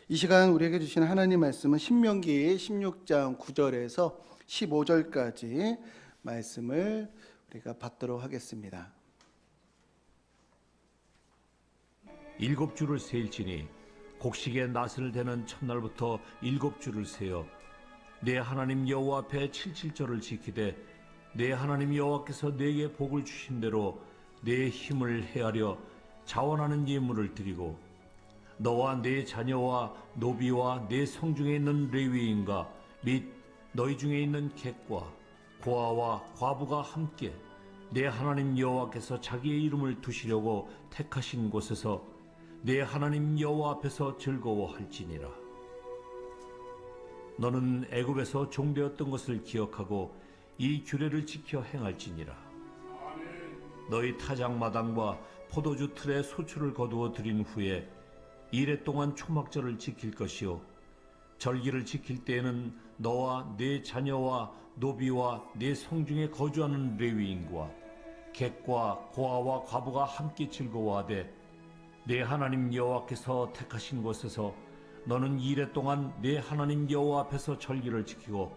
이 시간 우리에게 주신 하나님 말씀은 신명기 16장 9절에서 15절까지 말씀을 우리가 받도록 하겠습니다. 일곱 줄을 세일지니 곡식의 낫을 대는 첫날부터 일곱 줄을 세어 내 하나님 여호와 앞에 칠칠절을 지키되 내 하나님 여호와께서 내게 복을 주신 대로 내 힘을 헤아려 자원하는 예물을 드리고 너와 네 자녀와 노비와 네 성중에 있는 레위인과 및 너희 중에 있는 객과 고아와 과부가 함께 내 하나님 여호와께서 자기의 이름을 두시려고 택하신 곳에서 내 하나님 여호와 앞에서 즐거워할지니라. 너는 애굽에서 종되었던 것을 기억하고 이 규례를 지켜 행할지니라. 너희 타작마당과 포도주 틀에 소출을 거두어 드린 후에 이레 동안 초막절을 지킬 것이요 절기를 지킬 때에는 너와 네 자녀와 노비와 네 성중에 거주하는 레위인과 객과 고아와 과부가 함께 즐거워하되 내 하나님 여호와께서 택하신 곳에서 너는 이레 동안 내 하나님 여호와 앞에서 절기를 지키고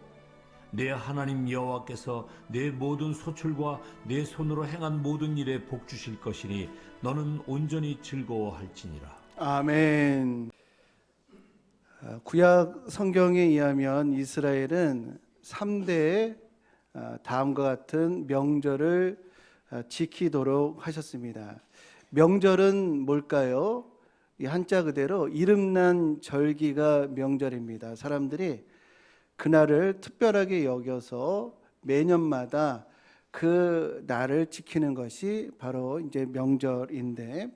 내 하나님 여호와께서 내 모든 소출과 내 손으로 행한 모든 일에 복 주실 것이니 너는 온전히 즐거워할지니라. 아멘. 구약 성경에 의하면 이스라엘은 3대 다음과 같은 명절을 지키도록 하셨습니다. 명절은 뭘까요? 이 한자 그대로 이름난 절기가 명절입니다. 사람들이 그날을 특별하게 여겨서 매년마다 그 날을 지키는 것이 바로 이제 명절인데,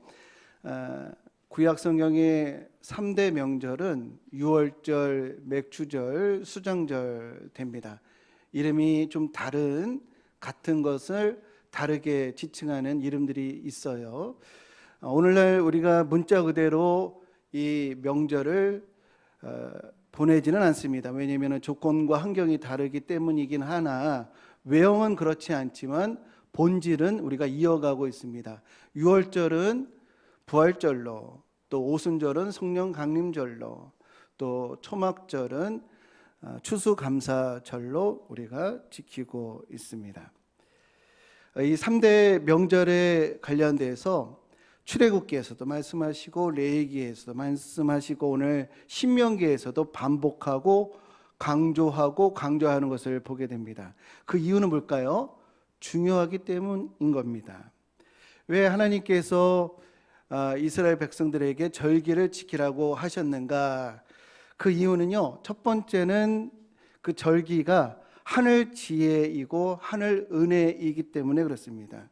구약 성경의 3대 명절은 유월절, 맥추절, 수장절 됩니다. 이름이 좀 다른 같은 것을 다르게 지칭하는 이름들이 있어요. 오늘날 우리가 문자 그대로 이 명절을 보내지는 않습니다. 왜냐하면 조건과 환경이 다르기 때문이긴 하나 외형은 그렇지 않지만 본질은 우리가 이어가고 있습니다. 유월절은 부활절로, 또 오순절은 성령 강림절로, 또 초막절은 추수감사절로 우리가 지키고 있습니다. 이 3대 명절에 관련돼서 출애굽기에서도 말씀하시고 레위기에서도 말씀하시고 오늘 신명기에서도 반복하고 강조하는 것을 보게 됩니다. 그 이유는 뭘까요? 중요하기 때문인 겁니다. 왜 하나님께서 이스라엘 백성들에게 절기를 지키라고 하셨는가? 그 이유는요, 첫 번째는 그 절기가 하늘 지혜이고 하늘 은혜이기 때문에 그렇습니다.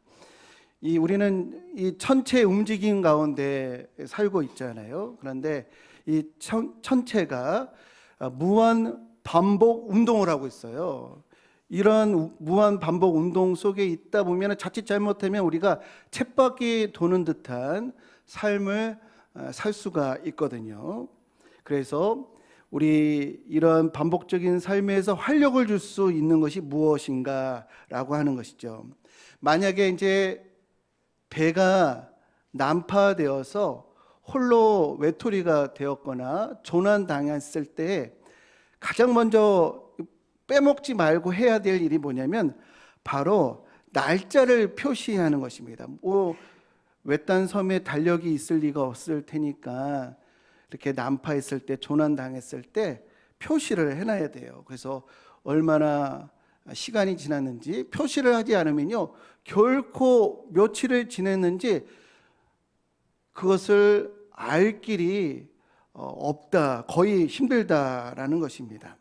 우리는 이 천체 움직임 가운데 살고 있잖아요. 그런데 이 천체가 무한 반복 운동을 하고 있어요. 이런 무한 반복 운동 속에 있다 보면 자칫 잘못하면 우리가 쳇바퀴 도는 듯한 삶을 살 수가 있거든요. 그래서 우리 이런 반복적인 삶에서 활력을 줄 수 있는 것이 무엇인가라고 하는 것이죠. 만약에 이제 배가 난파되어서 홀로 외톨이가 되었거나 조난당했을 때 가장 먼저 빼먹지 말고 해야 될 일이 뭐냐면 바로 날짜를 표시하는 것입니다. 외딴 섬에 달력이 있을 리가 없을 테니까 이렇게 난파했을 때, 조난당했을 때 표시를 해놔야 돼요. 그래서 얼마나 시간이 지났는지 표시를 하지 않으면요, 결코 며칠을 지냈는지 그것을 알 길이 없다, 거의 힘들다라는 것입니다.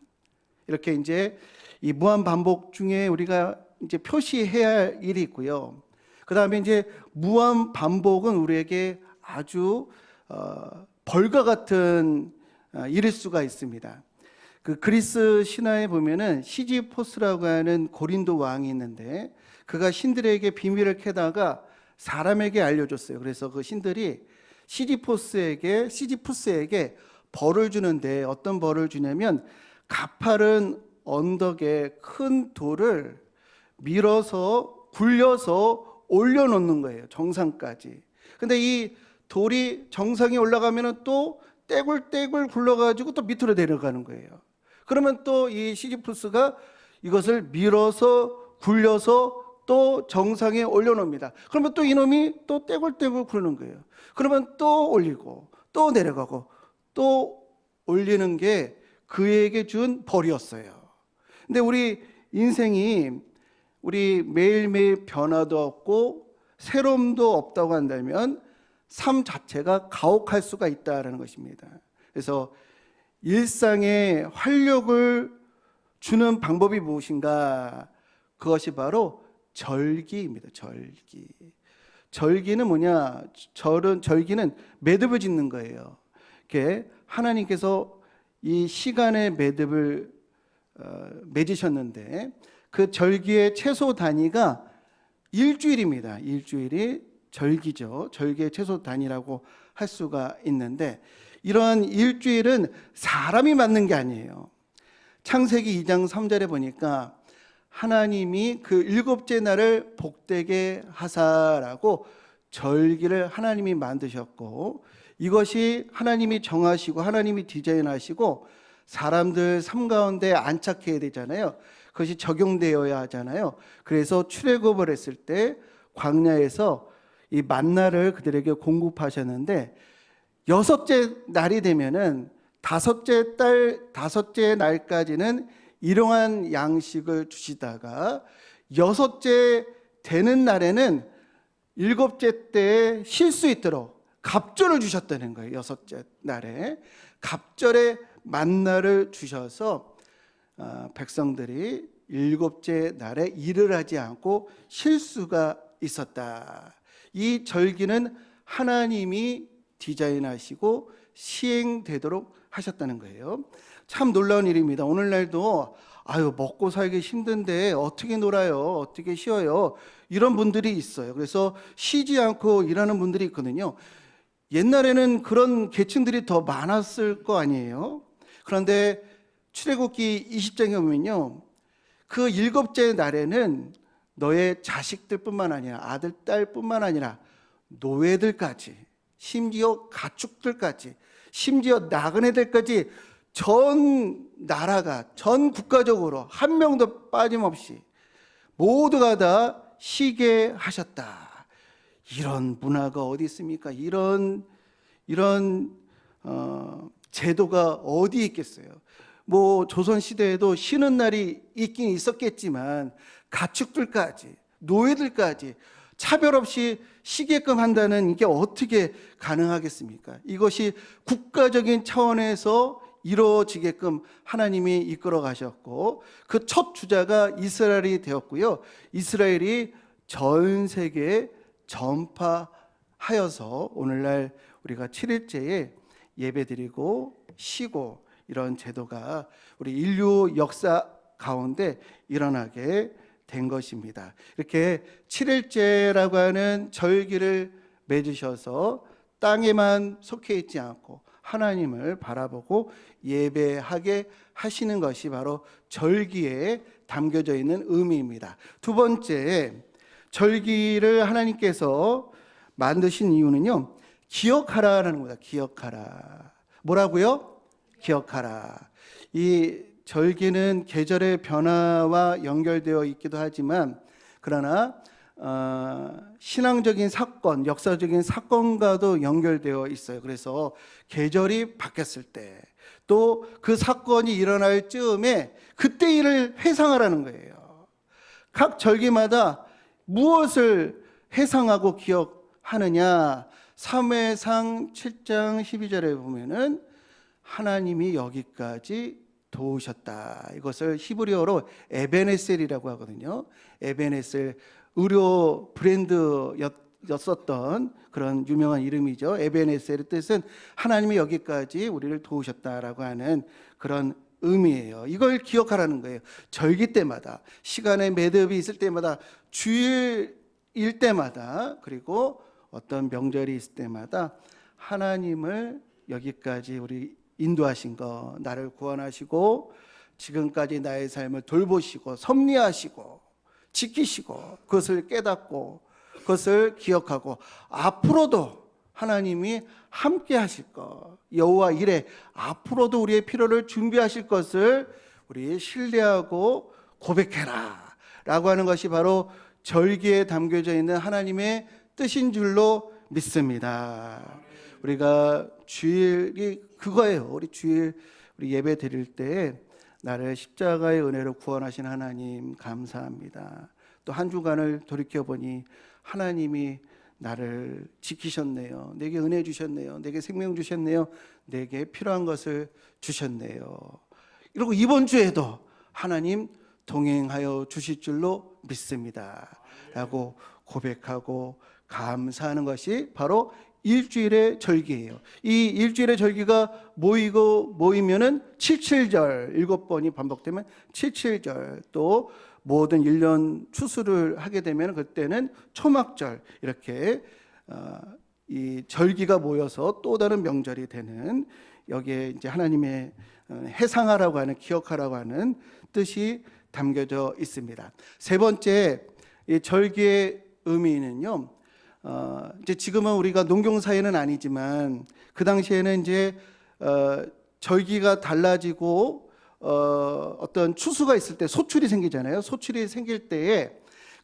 이렇게 이제 이 무한 반복 중에 우리가 이제 표시해야 할 일이 있고요. 그 다음에 이제 무한 반복은 우리에게 아주 벌과 같은 일일 수가 있습니다. 그 그리스 신화에 보면은 시지포스라고 하는 고린도 왕이 있는데 그가 신들에게 비밀을 캐다가 사람에게 알려줬어요. 그래서 그 신들이 시지푸스에게 벌을 주는데 어떤 벌을 주냐면 가파른 언덕에 큰 돌을 밀어서 굴려서 올려놓는 거예요. 정상까지. 근데 이 돌이 정상에 올라가면 또 떼굴떼굴 굴러가지고 또 밑으로 내려가는 거예요. 그러면 또 이 시지프스가 이것을 밀어서 굴려서 또 정상에 올려놓습니다. 그러면 또 이놈이 또 떼굴떼굴 구르는 거예요. 그러면 또 올리고 또 내려가고 또 올리는 게 그에게 준 벌이었어요. 근데 우리 인생이 우리 매일매일 변화도 없고 새로움도 없다고 한다면 삶 자체가 가혹할 수가 있다는 것입니다. 그래서 일상에 활력을 주는 방법이 무엇인가? 그것이 바로 절기입니다. 절기. 절기는 뭐냐? 절기는 매듭을 짓는 거예요. 이렇게 하나님께서 이 시간의 매듭을 맺으셨는데 그 절기의 최소 단위가 일주일입니다. 일주일이 절기죠. 절기의 최소 단위라고 할 수가 있는데 이러한 일주일은 사람이 만든 게 아니에요. 창세기 2장 3절에 보니까 하나님이 그 일곱째 날을 복되게 하사라고 절기를 하나님이 만드셨고 이것이 하나님이 정하시고 하나님이 디자인하시고 사람들 삶 가운데 안착해야 되잖아요. 그것이 적용되어야 하잖아요. 그래서 출애굽을 했을 때 광야에서 이 만나를 그들에게 공급하셨는데 여섯째 날이 되면은 다섯째 날까지는 일용한 양식을 주시다가 여섯째 되는 날에는 일곱째 때에 쉴 수 있도록 갑절을 주셨다는 거예요. 여섯째 날에 갑절에 만나를 주셔서 백성들이 일곱째 날에 일을 하지 않고 쉴 수가 있었다. 이 절기는 하나님이 디자인하시고 시행되도록 하셨다는 거예요. 참 놀라운 일입니다. 오늘날도 먹고 살기 힘든데 어떻게 놀아요? 어떻게 쉬어요? 이런 분들이 있어요. 그래서 쉬지 않고 일하는 분들이 있거든요. 옛날에는 그런 계층들이 더 많았을 거 아니에요. 그런데 출애굽기 20장에 보면요, 그 일곱째 날에는 너의 자식들뿐만 아니라 아들, 딸뿐만 아니라 노예들까지, 심지어 가축들까지, 심지어 나그네들까지 전 나라가, 전 국가적으로 한 명도 빠짐없이 모두가 다 쉬게 하셨다. 이런 문화가 어디 있습니까? 이런 제도가 어디 있겠어요? 뭐 조선 시대에도 쉬는 날이 있긴 있었겠지만 가축들까지, 노예들까지 차별 없이 쉬게끔 한다는 이게 어떻게 가능하겠습니까? 이것이 국가적인 차원에서 이루어지게끔 하나님이 이끌어 가셨고 그 첫 주자가 이스라엘이 되었고요. 이스라엘이 전 세계에 전파하여서 오늘날 우리가 7일째에 예배드리고 쉬고 이런 제도가 우리 인류 역사 가운데 일어나게 된 것입니다. 이렇게 7일째라고 하는 절기를 맺으셔서 땅에만 속해 있지 않고 하나님을 바라보고 예배하게 하시는 것이 바로 절기에 담겨져 있는 의미입니다. 두 번째, 절기를 하나님께서 만드신 이유는요, 기억하라라는 겁니다. 기억하라. 뭐라고요? 기억하라. 이 절기는 계절의 변화와 연결되어 있기도 하지만 그러나 신앙적인 사건, 역사적인 사건과도 연결되어 있어요. 그래서 계절이 바뀌었을 때 또 그 사건이 일어날 즈음에 그때 일을 회상하라는 거예요. 각 절기마다 무엇을 회상하고 기억하느냐? 사무엘상 7장 12절에 보면은 하나님이 여기까지 도우셨다. 이것을 히브리어로 에베네셀이라고 하거든요. 에베네셀, 의료 브랜드였었던 그런 유명한 이름이죠. 에베네셀의 뜻은 하나님이 여기까지 우리를 도우셨다라고 하는 그런 의미예요. 이걸 기억하라는 거예요. 절기 때마다, 시간의 매듭이 있을 때마다, 주일일 때마다, 그리고 어떤 명절이 있을 때마다 하나님을 여기까지 우리 인도하신 거, 나를 구원하시고 지금까지 나의 삶을 돌보시고 섭리하시고 지키시고 그것을 깨닫고 그것을 기억하고 앞으로도 하나님이 함께 하실 것, 여호와 이레, 앞으로도 우리의 필요를 준비하실 것을 우리 신뢰하고 고백해라 라고 하는 것이 바로 절기에 담겨져 있는 하나님의 뜻인 줄로 믿습니다. 우리가 주일이 그거예요. 우리 주일 우리 예배 드릴 때 나를 십자가의 은혜로 구원하신 하나님 감사합니다. 또 한 주간을 돌이켜보니 하나님이 나를 지키셨네요. 내게 은혜 주셨네요. 내게 생명 주셨네요. 내게 필요한 것을 주셨네요. 이러고 이번 주에도 하나님 동행하여 주실 줄로 믿습니다 라고 고백하고 감사하는 것이 바로 일주일의 절기예요. 이 일주일의 절기가 모이면은 77절 7번이 반복되면 77절, 또 모든 1년 추수를 하게 되면 그때는 초막절, 이렇게 이 절기가 모여서 또 다른 명절이 되는, 여기에 이제 하나님의 해상하라고 하는, 기억하라고 하는 뜻이 담겨져 있습니다. 세 번째, 이 절기의 의미는요, 이제 지금은 우리가 농경사회는 아니지만 그 당시에는 이제 절기가 달라지고 어떤 추수가 있을 때 소출이 생기잖아요. 소출이 생길 때에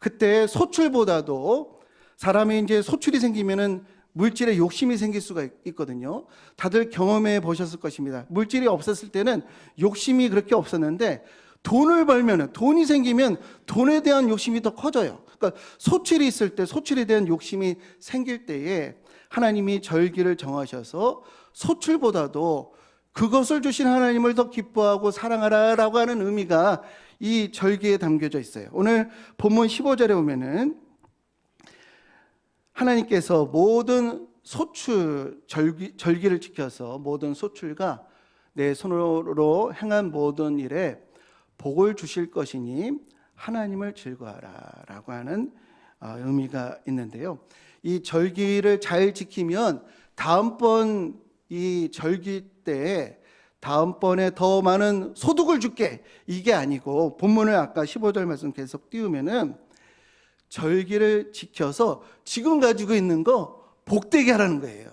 그때 소출보다도 사람이 이제 소출이 생기면은 물질에 욕심이 생길 수가 있거든요. 다들 경험해 보셨을 것입니다. 물질이 없었을 때는 욕심이 그렇게 없었는데 돈을 벌면은, 돈이 생기면 돈에 대한 욕심이 더 커져요. 그러니까 소출이 있을 때, 소출에 대한 욕심이 생길 때에 하나님이 절기를 정하셔서 소출보다도 그것을 주신 하나님을 더 기뻐하고 사랑하라라고 하는 의미가 이 절기에 담겨져 있어요. 오늘 본문 15절에 보면은 하나님께서 모든 소출, 절기를 지켜서 모든 소출과 내 손으로 행한 모든 일에 복을 주실 것이니 하나님을 즐거워하라 라고 하는 의미가 있는데요. 이 절기를 잘 지키면 다음번 이 절기 때 다음번에 더 많은 소득을 줄게, 이게 아니고 본문을 아까 15절 말씀 계속 띄우면은 절기를 지켜서 지금 가지고 있는 거 복되게 하라는 거예요.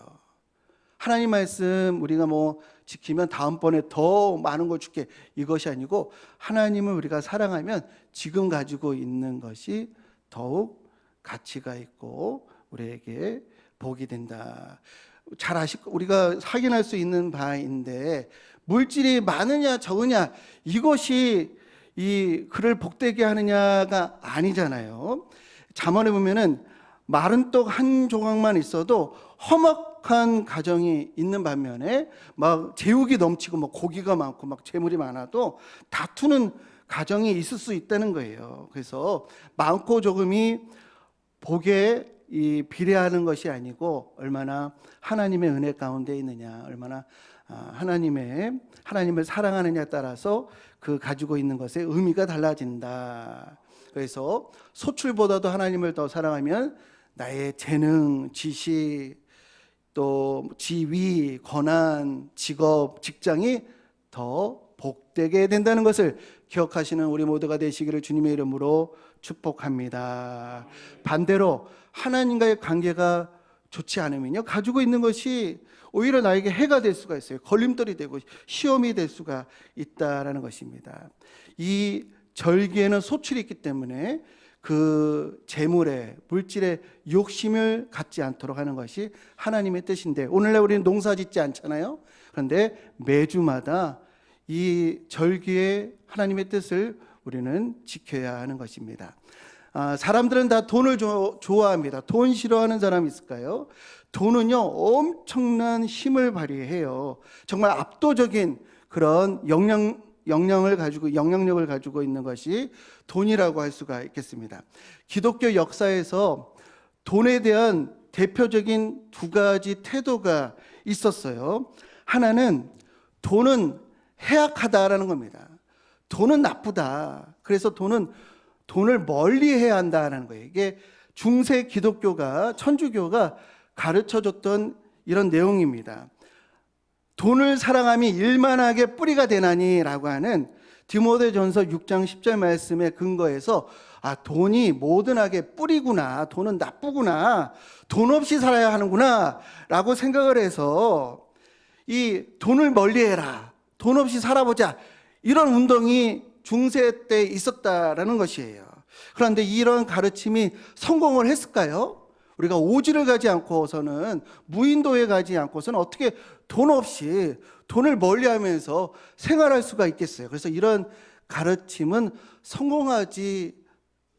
하나님 말씀 우리가 뭐 지키면 다음번에 더 많은 걸 줄게, 이것이 아니고 하나님을 우리가 사랑하면 지금 가지고 있는 것이 더욱 가치가 있고 우리에게 복이 된다. 잘 우리가 확인할 수 있는 바인데, 물질이 많으냐 적으냐 이것이 이 그를 복되게 하느냐가 아니잖아요. 잠언에 보면은 마른 떡 한 조각만 있어도 험악한 가정이 있는 반면에 막 제육이 넘치고 막 고기가 많고 막 재물이 많아도 다투는 가정이 있을 수 있다는 거예요. 그래서 많고 조금이 복에 이 비례하는 것이 아니고 얼마나 하나님의 은혜 가운데 있느냐, 얼마나 하나님을 사랑하느냐에 따라서 그 가지고 있는 것의 의미가 달라진다. 그래서 소출보다도 하나님을 더 사랑하면 나의 재능, 지식, 또 지위, 권한, 직업, 직장이 더 복되게 된다는 것을 기억하시는 우리 모두가 되시기를 주님의 이름으로 축복합니다. 반대로 하나님과의 관계가 좋지 않으면요, 가지고 있는 것이 오히려 나에게 해가 될 수가 있어요. 걸림돌이 되고 시험이 될 수가 있다라는 것입니다. 이 절기에는 소출이 있기 때문에 그 재물에, 물질에 욕심을 갖지 않도록 하는 것이 하나님의 뜻인데, 오늘날 우리는 농사 짓지 않잖아요. 그런데 매주마다 이 절기의 하나님의 뜻을 우리는 지켜야 하는 것입니다. 사람들은 다 돈을 좋아합니다. 돈 싫어하는 사람이 있을까요? 돈은요, 엄청난 힘을 발휘해요. 정말 압도적인 그런 영향력을 가지고 있는 것이 돈이라고 할 수가 있겠습니다. 기독교 역사에서 돈에 대한 대표적인 두 가지 태도가 있었어요. 하나는 돈은 해악하다라는 겁니다. 돈은 나쁘다. 그래서 돈을 멀리해야 한다는 거예요. 이게 중세 기독교가, 천주교가 가르쳐줬던 이런 내용입니다. 돈을 사랑함이 일만하게 뿌리가 되나니라고 하는 디모데전서 6장 10절 말씀에 근거해서 돈이 모든 악의 뿌리구나, 돈은 나쁘구나, 돈 없이 살아야 하는구나 라고 생각을 해서 이 돈을 멀리해라, 돈 없이 살아보자, 이런 운동이 중세 때 있었다라는 것이에요. 그런데 이런 가르침이 성공을 했을까요? 우리가 오지를 가지 않고서는, 무인도에 가지 않고서는 어떻게 돈 없이 돈을 멀리하면서 생활할 수가 있겠어요? 그래서 이런 가르침은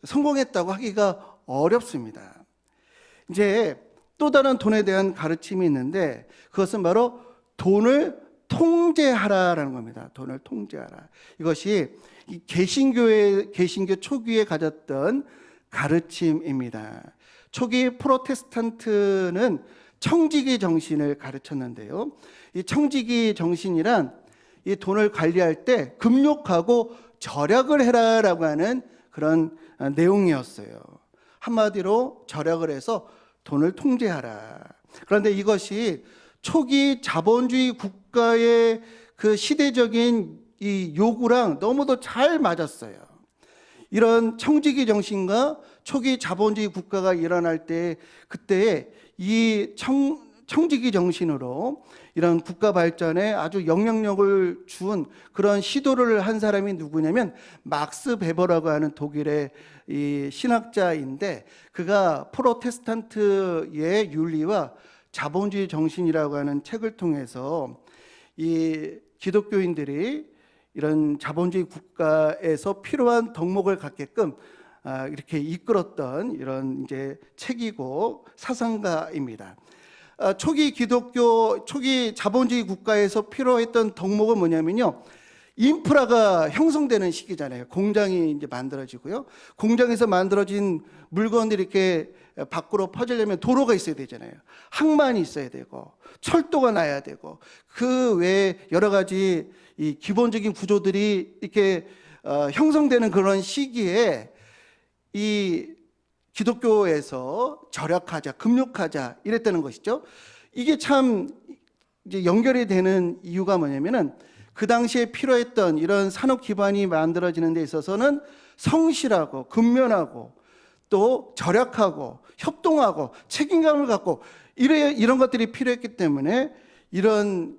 성공했다고 하기가 어렵습니다. 이제 또 다른 돈에 대한 가르침이 있는데, 그것은 바로 돈을 통제하라라는 겁니다. 돈을 통제하라. 이것이 이 개신교 초기에 가졌던 가르침입니다. 초기 프로테스탄트는 청지기 정신을 가르쳤는데요. 이 청지기 정신이란 이 돈을 관리할 때 금욕하고 절약을 해라라고 하는 그런 내용이었어요. 한마디로 절약을 해서 돈을 통제하라. 그런데 이것이 초기 자본주의 국가의 그 시대적인 이 요구랑 너무도 잘 맞았어요. 이런 청지기 정신과 초기 자본주의 국가가 일어날 때, 그때에 이 청지기 정신으로 이런 국가 발전에 아주 영향력을 준 그런 시도를 한 사람이 누구냐면 막스 베버라고 하는 독일의 이 신학자인데, 그가 프로테스탄트의 윤리와 자본주의 정신이라고 하는 책을 통해서 이 기독교인들이 이런 자본주의 국가에서 필요한 덕목을 갖게끔 이렇게 이끌었던 이런 이제 책이고 사상가입니다. 초기 자본주의 국가에서 필요했던 덕목은 뭐냐면요, 인프라가 형성되는 시기잖아요. 공장이 이제 만들어지고요. 공장에서 만들어진 물건들이 이렇게 밖으로 퍼지려면 도로가 있어야 되잖아요. 항만이 있어야 되고, 철도가 나야 되고, 그 외에 여러 가지 이 기본적인 구조들이 이렇게 형성되는 그런 시기에 이 기독교에서 절약하자, 금욕하자 이랬다는 것이죠. 이게 참 이제 연결이 되는 이유가 뭐냐면은, 그 당시에 필요했던 이런 산업 기반이 만들어지는 데 있어서는 성실하고 근면하고 또 절약하고 협동하고 책임감을 갖고 이런 것들이 필요했기 때문에 이런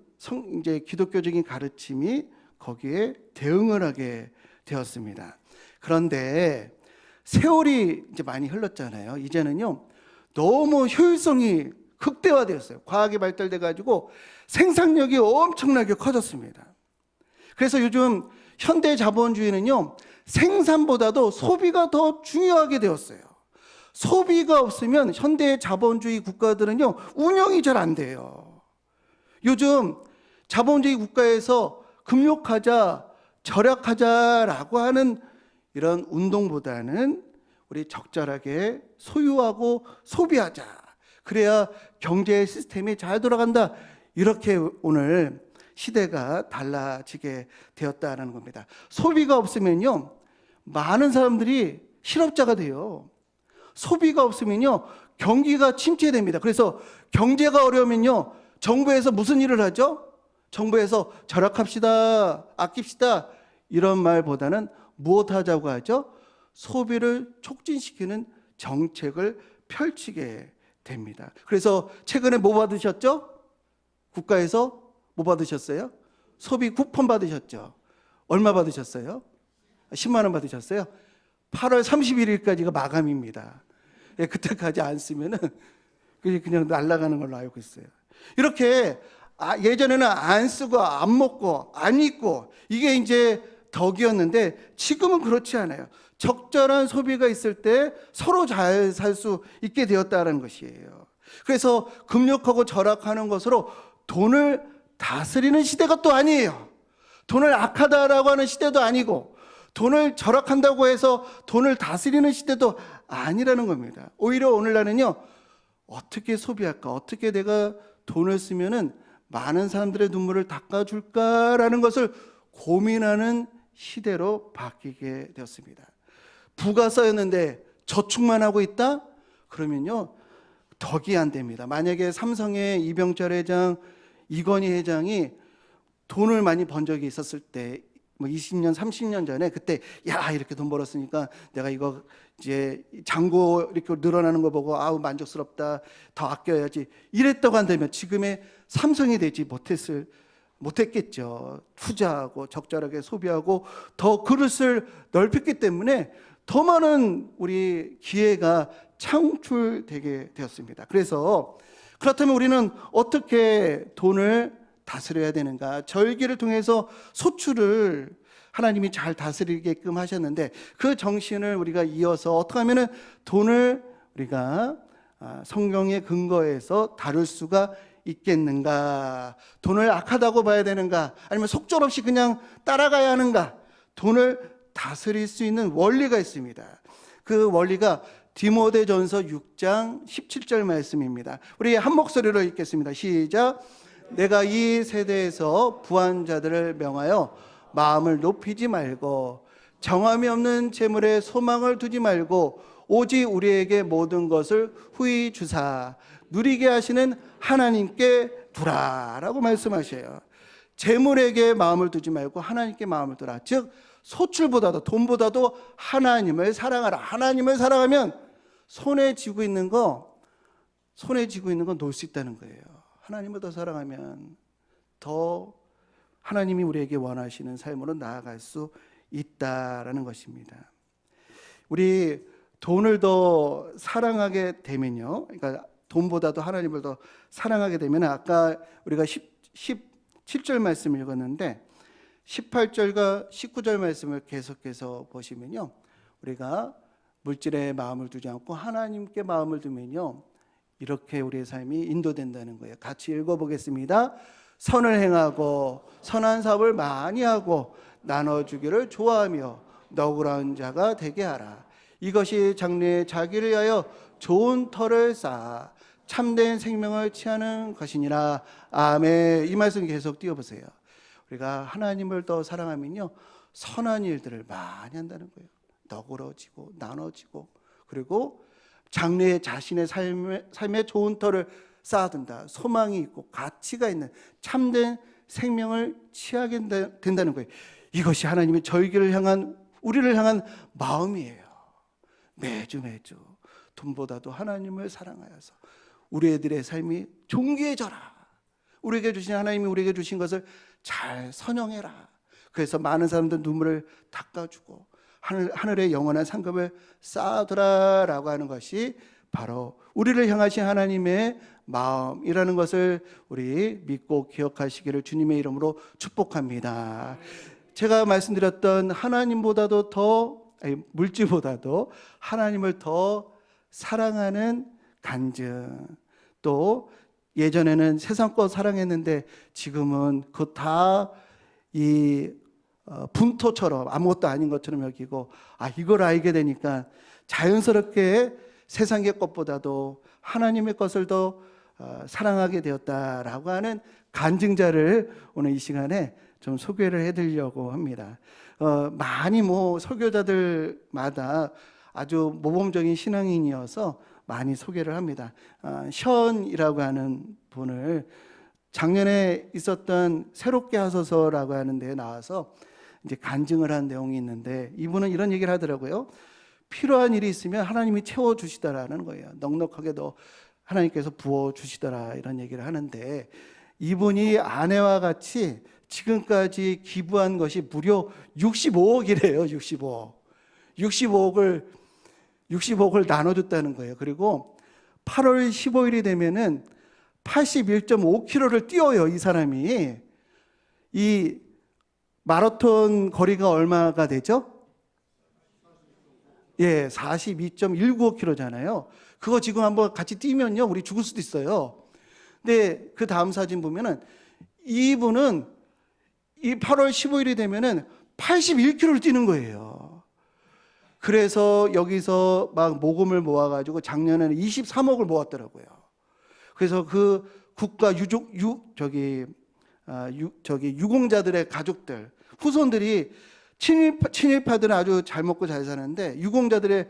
이제 기독교적인 가르침이 거기에 대응을 하게 되었습니다. 그런데 세월이 이제 많이 흘렀잖아요. 이제는요, 너무 효율성이 극대화되었어요. 과학이 발달돼 가지고 생산력이 엄청나게 커졌습니다. 그래서 요즘 현대 자본주의는요, 생산보다도 소비가 더 중요하게 되었어요. 소비가 없으면 현대 자본주의 국가들은요, 운영이 잘 안 돼요. 요즘 자본주의 국가에서 금욕하자, 절약하자라고 하는 이런 운동보다는 우리 적절하게 소유하고 소비하자, 그래야 경제 시스템이 잘 돌아간다, 이렇게 오늘 시대가 달라지게 되었다는 겁니다. 소비가 없으면요, 많은 사람들이 실업자가 돼요. 소비가 없으면요, 경기가 침체됩니다. 그래서 경제가 어려우면요, 정부에서 무슨 일을 하죠? 정부에서 절약합시다, 아낍시다, 이런 말보다는 무엇 하자고 하죠? 소비를 촉진시키는 정책을 펼치게 됩니다. 그래서 최근에 뭐 받으셨죠? 국가에서 뭐 받으셨어요? 소비 쿠폰 받으셨죠? 얼마 받으셨어요? 10만 원 받으셨어요? 8월 31일까지가 마감입니다. 예, 그때까지 안 쓰면은 그냥 날아가는 걸로 알고 있어요. 이렇게 예전에는 안 쓰고 안 먹고 안 입고 이게 이제 덕이었는데, 지금은 그렇지 않아요. 적절한 소비가 있을 때 서로 잘 살 수 있게 되었다는 것이에요. 그래서 금욕하고 절약하는 것으로 돈을 다스리는 시대가 또 아니에요. 돈을 악하다라고 하는 시대도 아니고, 돈을 절약한다고 해서 돈을 다스리는 시대도 아니라는 겁니다. 오히려 오늘날은요, 어떻게 소비할까, 어떻게 내가 돈을 쓰면은 많은 사람들의 눈물을 닦아줄까라는 것을 고민하는 시대로 바뀌게 되었습니다. 부가 쌓였는데 저축만 하고 있다? 그러면요, 덕이 안 됩니다. 만약에 삼성의 이병철 회장, 이건희 회장이 돈을 많이 번 적이 있었을 때, 뭐 20년, 30년 전에 그때 야 이렇게 돈 벌었으니까 내가 이거 이제 잔고 이렇게 늘어나는 거 보고 아우 만족스럽다, 더 아껴야지 이랬다고 한다면 지금의 삼성이 되지 못했겠죠. 투자하고 적절하게 소비하고 더 그릇을 넓혔기 때문에 더 많은 우리 기회가 창출되게 되었습니다. 그래서 그렇다면 우리는 어떻게 돈을 다스려야 되는가? 절기를 통해서 소출을 하나님이 잘 다스리게끔 하셨는데 그 정신을 우리가 이어서 어떻게 하면 돈을 우리가 성경의 근거에서 다룰 수가 있겠는가? 돈을 악하다고 봐야 되는가? 아니면 속절없이 그냥 따라가야 하는가? 돈을 다스릴 수 있는 원리가 있습니다. 그 원리가 디모데전서 6장 17절 말씀입니다. 우리 한 목소리로 읽겠습니다. 시작. 내가 이 세대에서 부한 자들을 명하여 마음을 높이지 말고 정함이 없는 재물에 소망을 두지 말고 오직 우리에게 모든 것을 후히 주사 누리게 하시는 하나님께 두라라고 말씀하셔요. 재물에게 마음을 두지 말고 하나님께 마음을 두라. 즉 소출보다도 돈보다도 하나님을 사랑하라. 하나님을 사랑하면 손에 쥐고 있는 거 놓을 수 있다는 거예요. 하나님을 더 사랑하면 더 하나님이 우리에게 원하시는 삶으로 나아갈 수 있다라는 것입니다. 우리 돈을 더 사랑하게 되면요, 그러니까 돈보다도 하나님을 더 사랑하게 되면 아까 우리가 17절 말씀을 읽었는데 18절과 19절 말씀을 계속해서 보시면요, 우리가 물질에 마음을 두지 않고 하나님께 마음을 두면요, 이렇게 우리의 삶이 인도된다는 거예요. 같이 읽어보겠습니다. 선을 행하고 선한 사업을 많이 하고 나눠주기를 좋아하며 너그러운 자가 되게 하라. 이것이 장래에 자기를 위하여 좋은 터를 쌓아 참된 생명을 취하는 것이니라. 아멘. 이 말씀 계속 띄워보세요. 우리가 하나님을 더 사랑하면요, 선한 일들을 많이 한다는 거예요. 너그러지고 나눠지고, 그리고 장래에 자신의 삶에 좋은 터를 쌓아둔다. 소망이 있고 가치가 있는 참된 생명을 취하게 된다는 거예요. 이것이 하나님의 우리를 향한 마음이에요. 매주 돈보다도 하나님을 사랑하여서 우리들의 삶이 존귀해져라. 하나님이 우리에게 주신 것을 잘 선영해라. 그래서 많은 사람들 눈물을 닦아주고 하늘의 영원한 상급을 쌓아두라라고 하는 것이 바로 우리를 향하신 하나님의 마음이라는 것을 우리 믿고 기억하시기를 주님의 이름으로 축복합니다. 제가 말씀드렸던 물질보다도 하나님을 더 사랑하는 간증, 또 예전에는 세상 것 사랑했는데 지금은 그거 다 분토처럼 아무것도 아닌 것처럼 여기고, 이걸 알게 되니까 자연스럽게 세상의 것보다도 하나님의 것을 더 사랑하게 되었다라고 하는 간증자를 오늘 이 시간에 좀 소개를 해드리려고 합니다. 많이 설교자들마다 아주 모범적인 신앙인이어서 많이 소개를 합니다. 션이라고 하는 분을 작년에 있었던 새롭게 하소서라고 하는 데에 나와서 이제 간증을 한 내용이 있는데, 이분은 이런 얘기를 하더라고요. 필요한 일이 있으면 하나님이 채워주시더라는 거예요. 넉넉하게 하나님께서 부어주시더라, 이런 얘기를 하는데, 이분이 아내와 같이 지금까지 기부한 것이 무려 65억이래요. 65억을 나눠줬다는 거예요. 그리고 8월 15일이 되면은 81.5km를 뛰어요. 이 사람이. 이 마라톤 거리가 얼마가 되죠? 42.195km잖아요. 그거 지금 한번 같이 뛰면요, 우리 죽을 수도 있어요. 근데 그 다음 사진 보면은 이분은 이 8월 15일이 되면은 81km를 뛰는 거예요. 그래서 여기서 막 모금을 모아가지고 작년에는 23억을 모았더라고요. 그래서 그 국가 유공자들의 가족들, 후손들이 친일파들은 아주 잘 먹고 잘 사는데 유공자들의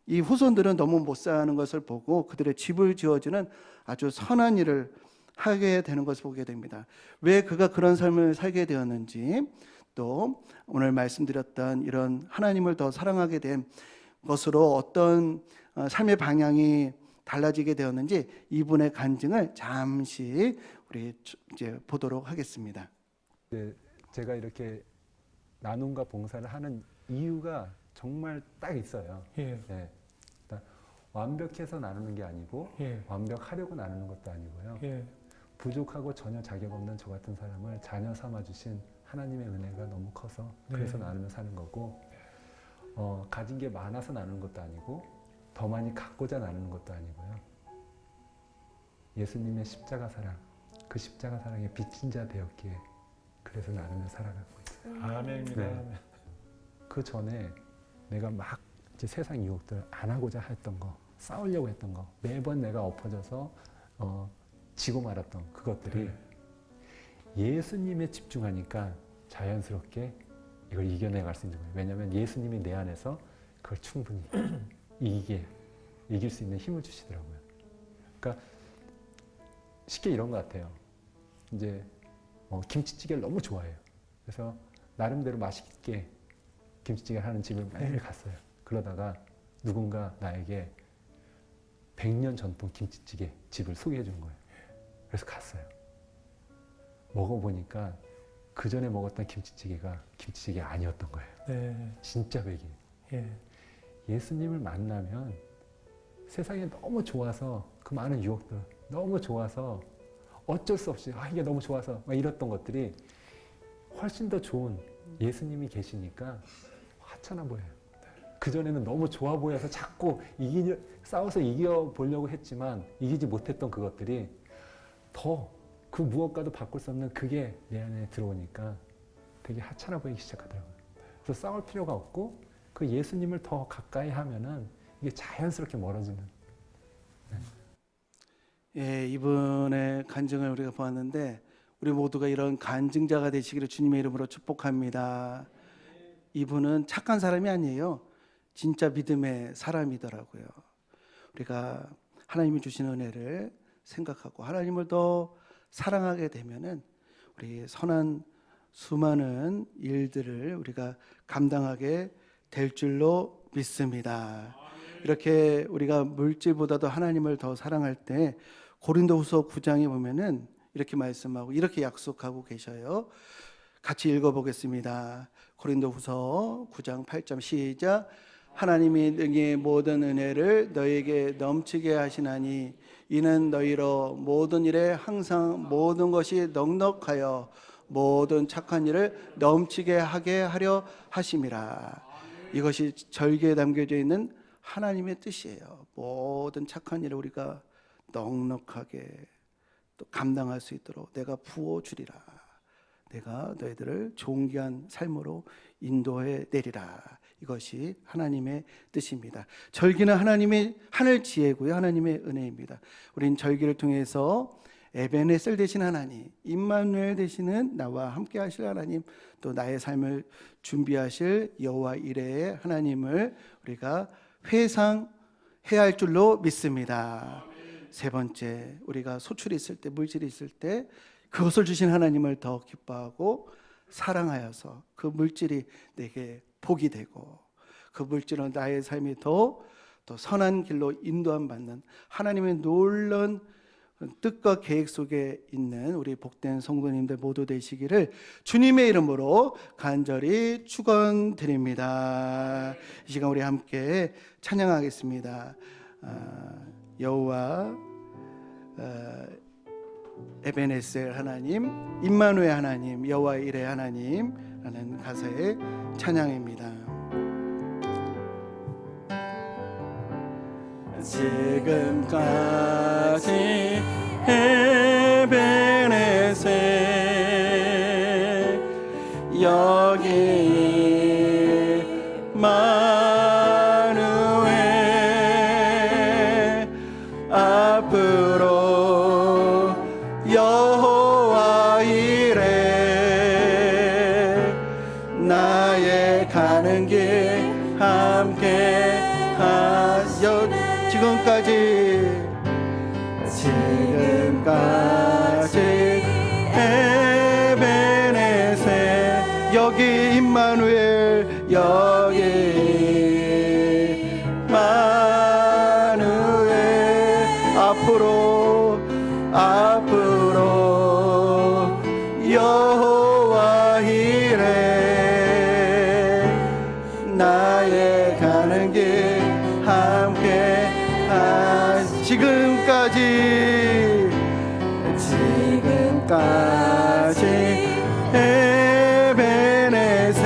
이 후손들은 너무 못 사는 것을 보고 그들의 집을 지어주는 아주 선한 일을 하게 되는 것을 보게 됩니다. 왜 그가 그런 삶을 살게 되었는지, 또 오늘 말씀드렸던 이런 하나님을 더 사랑하게 된 것으로 어떤 삶의 방향이 달라지게 되었는지 이분의 간증을 잠시 우리 이제 보도록 하겠습니다. 네, 제가 이렇게 나눔과 봉사를 하는 이유가 정말 딱 있어요. 예. 네. 일단 완벽해서 나누는 게 아니고 예. 완벽하려고 나누는 것도 아니고요. 예. 부족하고 전혀 자격 없는 저 같은 사람을 자녀 삼아 주신 하나님의 은혜가 너무 커서 네. 그래서 나누며 사는 거고, 가진 게 많아서 나누는 것도 아니고 더 많이 갖고자 나누는 것도 아니고요. 예수님의 십자가 사랑, 그 십자가 사랑에 빚진 자 되었기에 그래서 나누며 살아가고 있어요. 아멘입니다. 네. 아멘. 그 전에 내가 막 이제 세상 유혹들 안 하고자 했던 거, 싸우려고 했던 거, 매번 내가 엎어져서 지고 말았던 그것들이 예수님에 집중하니까 자연스럽게 이걸 이겨내갈 수 있는 거예요. 왜냐하면 예수님이 내 안에서 그걸 충분히 이길 수 있는 힘을 주시더라고요. 그러니까 쉽게 이런 것 같아요. 이제 김치찌개를 너무 좋아해요. 그래서 나름대로 맛있게 김치찌개를 하는 집을 매일 갔어요. 그러다가 누군가 나에게 100년 전통 김치찌개 집을 소개해 준 거예요. 그래서 갔어요. 먹어보니까 그 전에 먹었던 김치찌개가 김치찌개 아니었던 거예요. 네. 진짜 백이에요. 예. 예수님을 만나면 세상에 너무 좋아서 그 많은 유혹들 너무 좋아서 어쩔 수 없이 이게 너무 좋아서 막 이랬던 것들이 훨씬 더 좋은 예수님이 계시니까 하찮아 보여요. 그전에는 너무 좋아 보여서 자꾸 싸워서 이겨보려고 했지만 이기지 못했던 그것들이 더 그 무엇과도 바꿀 수 없는 그게 내 안에 들어오니까 되게 하찮아 보이기 시작하더라고요. 그래서 싸울 필요가 없고 그 예수님을 더 가까이 하면은 이게 자연스럽게 멀어지는. 예, 이분의 간증을 우리가 보았는데 우리 모두가 이런 간증자가 되시기를 주님의 이름으로 축복합니다. 이분은 착한 사람이 아니에요. 진짜 믿음의 사람이더라고요. 우리가 하나님이 주시는 은혜를 생각하고 하나님을 더 사랑하게 되면은 우리 선한 수많은 일들을 우리가 감당하게 될 줄로 믿습니다. 이렇게 우리가 물질보다도 하나님을 더 사랑할 때 고린도후서 9장에 보면은 이렇게 말씀하고 이렇게 약속하고 계셔요. 같이 읽어보겠습니다. 고린도후서 9장 8절 시작. 하나님이 능히 모든 은혜를 너에게 넘치게 하시나니 이는 너희로 모든 일에 항상 모든 것이 넉넉하여 모든 착한 일을 넘치게 하게 하려 하심이라. 이것이 절기에 담겨져 있는 하나님의 뜻이에요. 모든 착한 일을 우리가 넉넉하게 또 감당할 수 있도록 내가 부어주리라. 내가 너희들을 존귀한 삶으로 인도해 내리라. 이것이 하나님의 뜻입니다. 절기는 하나님의 하늘 지혜고요, 하나님의 은혜입니다. 우린 절기를 통해서 에베네셀 되신 하나님, 임마누엘 되시는 나와 함께 하실 하나님, 또 나의 삶을 준비하실 여호와 이레의 하나님을 우리가 회상해야 할 줄로 믿습니다. 세 번째, 우리가 소출이 있을 때, 물질이 있을 때 그것을 주신 하나님을 더 기뻐하고 사랑하여서 그 물질이 내게 복이 되고 그 물질은 나의 삶이 더 선한 길로 인도함 받는 하나님의 놀라운 뜻과 계획 속에 있는 우리 복된 성도님들 모두 되시기를 주님의 이름으로 간절히 축원드립니다. 이 시간 우리 함께 찬양하겠습니다. 여호와 에베네셀 하나님, 임마누엘 하나님, 여호와 이레 하나님라는 가사의 찬양입니다. 지금까지 에베네셀 여기 마누엘 앞으로 여호와 이레 나의 가는 길 함께 하여 지금까지 에베네셀 여기 임마누엘 여기 임마누엘 앞으로 여호와 이레 나의 가는 길 함께 지금까지 에베네세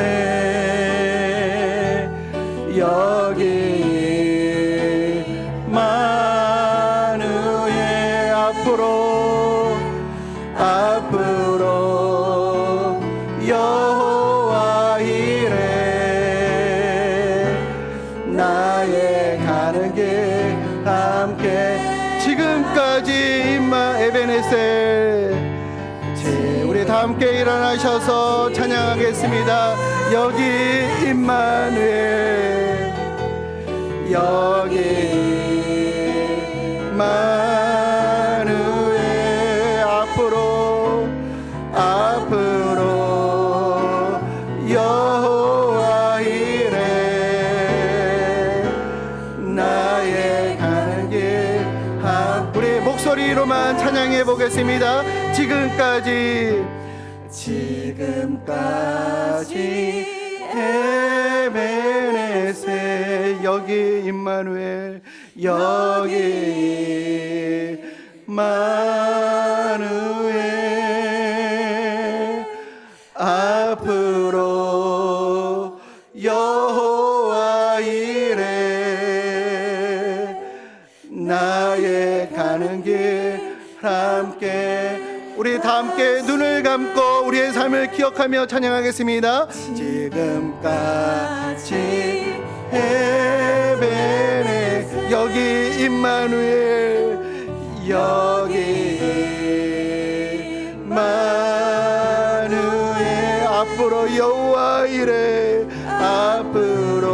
여기 마누엘 앞으로 여호와 이레 나의 가는 길 함께 지금까지 임마 에베네셀. 우리 다 함께 일어나셔서 찬양하겠습니다. 여기 임마누엘 여기 마누엘 앞으로 여호와 이레 나의 가는 길 우리 목소리로만 찬양해 보겠습니다. 지금까지 에베네세 여기 임마누엘 여기 마누엘 앞으로 여호와 이레 나의 가는 길 함께 우리 다 함께 눈을 감고 우리의 삶을 기억하며 찬양하겠습니다. 지금까지 에베네 여기 임마누엘 여기 마누엘 앞으로 여호와 이레 앞으로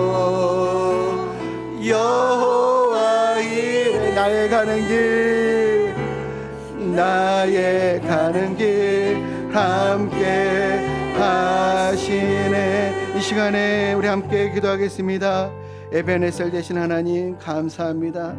여호와 이레 나의 가는 길 함께 하시네. 이 시간에 우리 함께 기도하겠습니다. 에베네셀 되신 하나님 감사합니다.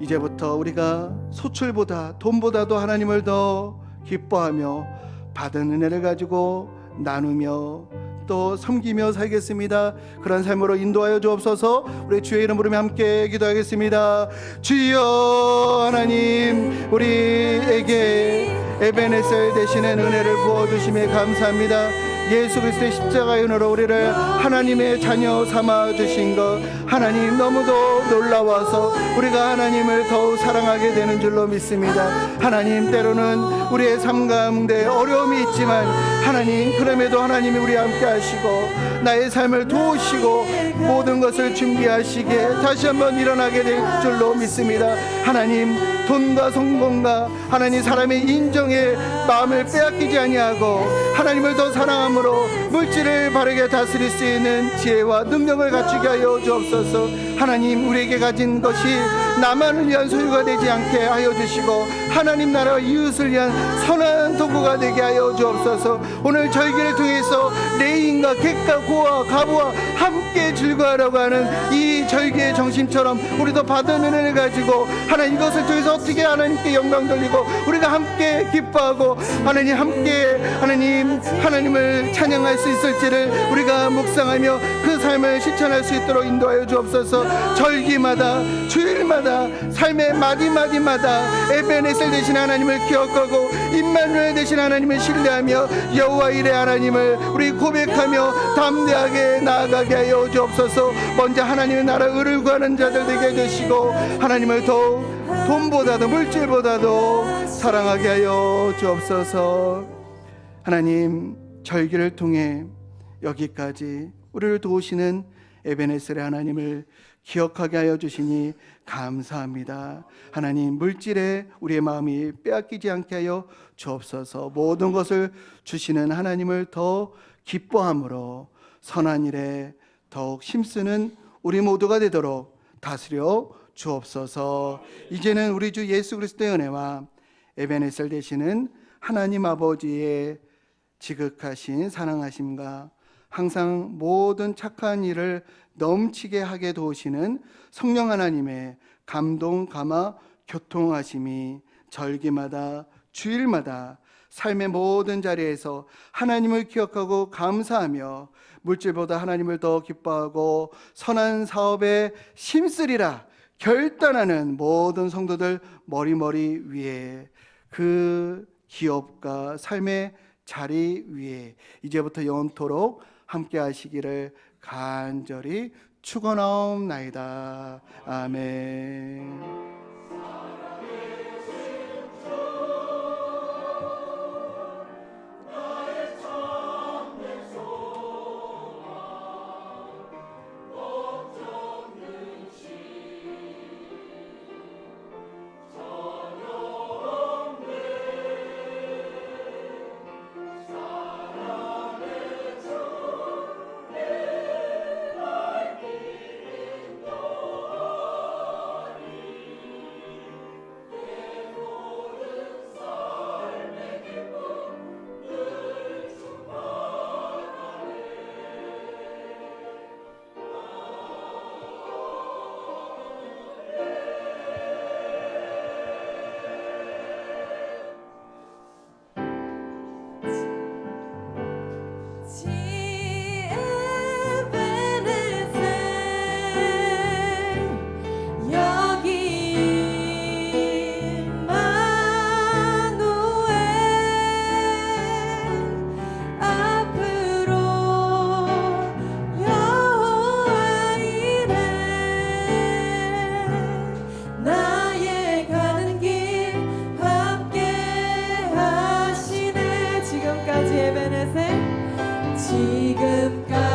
이제부터 우리가 소출보다 돈보다도 하나님을 더 기뻐하며 받은 은혜를 가지고 나누며 또 섬기며 살겠습니다. 그런 삶으로 인도하여 주옵소서. 우리 주의 이름으로 함께 기도하겠습니다. 주여 하나님 우리에게 에베네셀 되시는 은혜를 부어주심에 감사합니다. 예수 그리스도의 십자가의 은혜로 우리를 하나님의 자녀 삼아 주신 것 하나님 너무도 놀라워서 우리가 하나님을 더욱 사랑하게 되는 줄로 믿습니다. 하나님 때로는 우리의 삶 가운데 어려움이 있지만 하나님 그럼에도 하나님이 우리와 함께 하시고 나의 삶을 도우시고 모든 것을 준비하시기에 다시 한번 일어나게 될 줄로 믿습니다. 하나님 돈과 성공과 하나님 사람의 인정에 마음을 빼앗기지 아니하고 하나님을 더 사랑함으로 물질을 바르게 다스릴 수 있는 지혜와 능력을 갖추게 하여 주옵소서. 하나님 우리에게 가진 것이 나만을 위한 소유가 되지 않게 하여 주시고 하나님 나라와 이웃을 위한 선한 도구가 되게 하여 주옵소서. 오늘 절기를 통해서 레인과 객과 고와 가부와 함께 즐거워하라고 하는 이 절기의 정신처럼 우리도 받은 은혜를 가지고 하나님 이것을 통해서 어떻게 하나님께 영광 돌리고 우리가 함께 기뻐하고 하나님 함께 하나님을 찬양할 수 있을지를 우리가 묵상하며 그 삶을 실천할 수 있도록 인도하여 주옵소서. 절기마다 주일마다 삶의 마디마디마다 에베네셀 되신 하나님을 기억하고 임마누엘 되신 하나님을 신뢰하며 여호와 이레 하나님을 우리 고백하며 담대하게 나아가게 하여 주옵소서. 먼저 하나님의 나라 의를 구하는 자들 되게 되시고 하나님을 더욱 돈보다도 물질보다도 사랑하게 하여 주옵소서. 하나님 절기를 통해 여기까지 우리를 도우시는 에베네셀의 하나님을 기억하게 하여 주시니 감사합니다. 하나님 물질에 우리의 마음이 빼앗기지 않게 하여 주옵소서. 모든 것을 주시는 하나님을 더 기뻐함으로 선한 일에 더욱 힘쓰는 우리 모두가 되도록 다스려 주옵소서. 이제는 우리 주 예수 그리스도의 은혜와 에베네셀 되시는 하나님 아버지의 지극하신 사랑하심과 항상 모든 착한 일을 넘치게 하게 도우시는 성령 하나님의 감동, 감화, 교통하심이 절기마다 주일마다 삶의 모든 자리에서 하나님을 기억하고 감사하며 물질보다 하나님을 더 기뻐하고 선한 사업에 힘쓰리라 결단하는 모든 성도들 머리머리 위에, 그 기업과 삶의 자리 위에 이제부터 영원토록 함께 하시기를 간절히 축원하옵나이다. 아멘. 지금까지